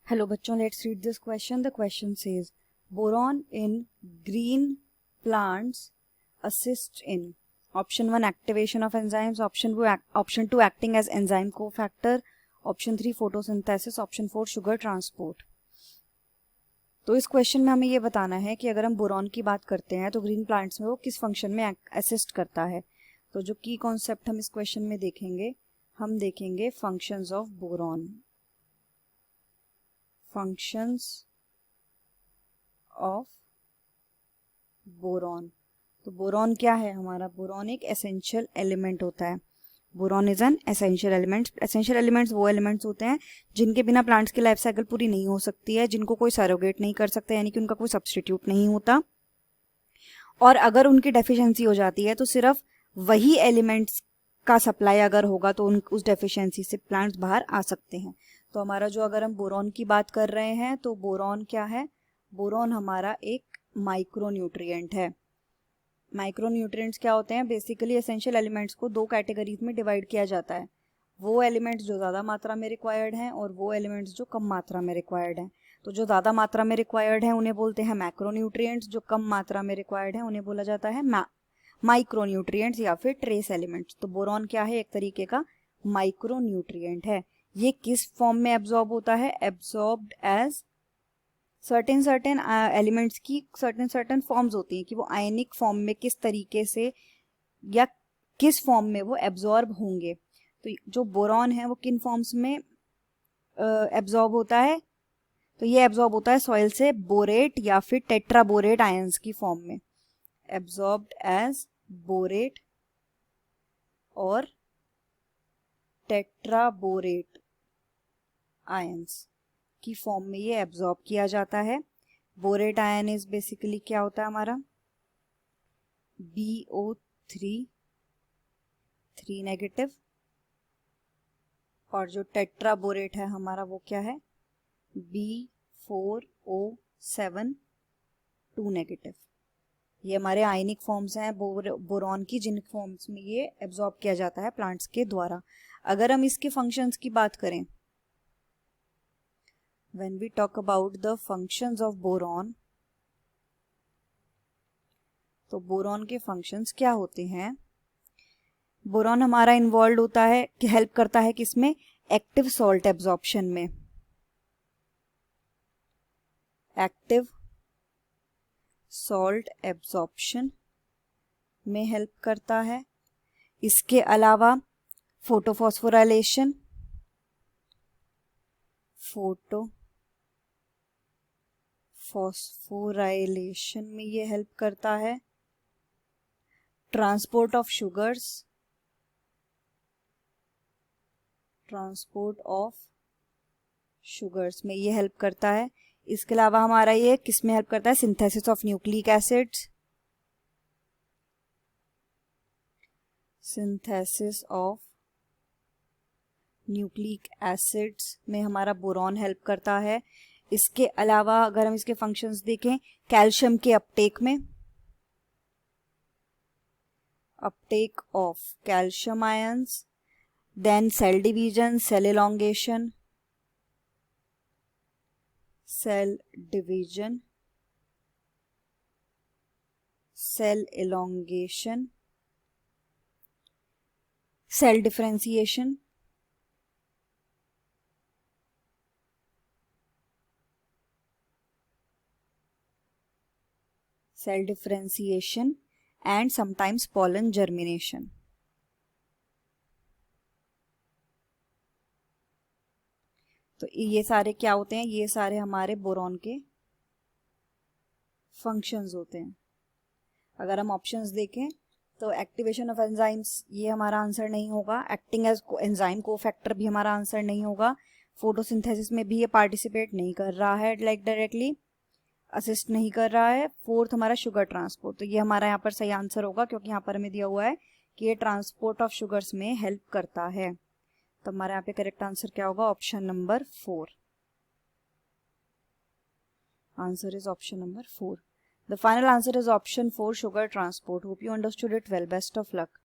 Hello बच्चों, let's read this question. The question says boron in green plants assists in option 1 activation of enzymes, option 2 acting as enzyme cofactor, option 3 photosynthesis, option 4 sugar transport. तो इस question में हमें ये बताना है कि अगर हम बोरॉन की बात करते हैं तो ग्रीन प्लांट्स में वो किस फंक्शन में असिस्ट करता है. तो जो की कॉन्सेप्ट हम इस क्वेश्चन में देखेंगे, हम देखेंगे functions of boron. Functions of boron. तो बोरॉन क्या है हमारा? बोरॉन एक एसेंशियल एलिमेंट होता है. Boron is an essential element. Essential elements वो एलिमेंट्स होते हैं जिनके बिना प्लांट्स की लाइफ साइकिल पूरी नहीं हो सकती है, जिनको कोई सरोगेट नहीं कर सकता, यानी कि उनका कोई सब्सटीट्यूट नहीं होता. और अगर उनकी डेफिशिएंसी हो जाती है तो सिर्फ वही एलिमेंट्स का सप्लाई अगर होगा तो उस डेफिशिएंसी से प्लांट्स बाहर आ सकते हैं. तो हमारा जो, अगर हम बोरॉन की बात कर रहे हैं तो बोरॉन क्या है? बोरॉन हमारा एक माइक्रोन्यूट्रिएंट है. माइक्रोन्यूट्रिएंट्स क्या होते हैं? बेसिकली एसेंशियल एलिमेंट्स को दो कैटेगरीज में डिवाइड किया जाता है. वो एलिमेंट्स जो ज़्यादा मात्रा में रिक्वायर्ड हैं और वो एलिमेंट्स जो कम मात्रा में रिक्वायर्ड हैं. तो जो ज़्यादा मात्रा में रिक्वायर्ड हैं उन्हें बोलते हैं मैक्रोन्यूट्रिएंट्स, जो कम मात्रा में रिक्वायर्ड हैं उन्हें बोला जाता है माइक्रोन्यूट्रिएंट्स या फिर ट्रेस एलिमेंट्स. तो बोरॉन क्या है? एक तरीके का माइक्रोन्यूट्रिएंट है. ये किस फॉर्म में एब्जॉर्ब होता है? एब्जॉर्ब्ड एज सर्टेन एलिमेंट्स की सर्टेन फॉर्म्स होती हैं कि वो आयनिक फॉर्म में किस तरीके से या किस फॉर्म में वो एब्जॉर्ब होंगे. तो जो बोरॉन है वो किन फॉर्म्स में एब्जॉर्ब होता है? तो ये एब्जॉर्ब होता है सॉइल से बोरेट या फिर टेट्राबोरेट आयंस की फॉर्म में. एब्जॉर्ब्ड एज बोरेट और टेट्राबोरेट आयंस की फॉर्म में ये एब्जॉर्ब किया जाता है. बोरेट आयन इज बेसिकली क्या होता है हमारा? BO3 negative. और जो टेट्राबोरेट है हमारा वो क्या है? B4O7 2 negative. ये हमारे आयनिक फॉर्म्स हैं बोरॉन की, जिन फॉर्म्स में ये एब्जॉर्ब किया जाता है प्लांट्स के द्वारा. अगर हम इसके फंक्शंस की बात करें, when we talk about the functions of boron, तो बोरॉन के फंक्शंस क्या होते हैं? बोरॉन हमारा इन्वॉल्व होता है कि हेल्प करता है किसमें? एक्टिव सॉल्ट एब्जॉर्प्शन में. एक्टिव सॉल्ट एब्जॉर्प्शन में हेल्प करता है. इसके अलावा फोटोफॉस्फोराइलेशन में ये हेल्प करता है. ट्रांसपोर्ट ऑफ शुगर्स में ये हेल्प करता है. इसके अलावा हमारा ये किस में हेल्प करता है? Synthesis of nucleic acids. Synthesis of nucleic acids में हमारा बोरॉन हेल्प करता है. इसके अलावा अगर हम इसके फंक्शंस देखें, कैल्शियम के अपटेक में, uptake of calcium ions, then cell division, cell elongation, cell differentiation, and sometimes pollen germination. तो ये सारे क्या होते हैं? ये सारे हमारे बोरॉन के फंक्शंस होते हैं. अगर हम ऑप्शंस देखें तो एक्टिवेशन ऑफ एंजाइम्स, ये हमारा आंसर नहीं होगा. एक्टिंग एज एंजाइम कोफैक्टर भी हमारा आंसर नहीं होगा. फोटोसिंथेसिस में भी ये पार्टिसिपेट नहीं कर रहा है, डायरेक्टली असिस्ट नहीं कर रहा है. फोर्थ हमारा शुगर ट्रांसपोर्ट, तो ये हमारा यहाँ पर सही आंसर होगा क्योंकि यहाँ पर हमें दिया हुआ है कि ये ट्रांसपोर्ट ऑफ शुगर्स में हेल्प करता है. तो हमारे यहाँ पे करेक्ट आंसर क्या होगा? Option number 4. Answer is option number 4. The final answer is option 4, sugar transport. Hope you understood it well. Best of luck.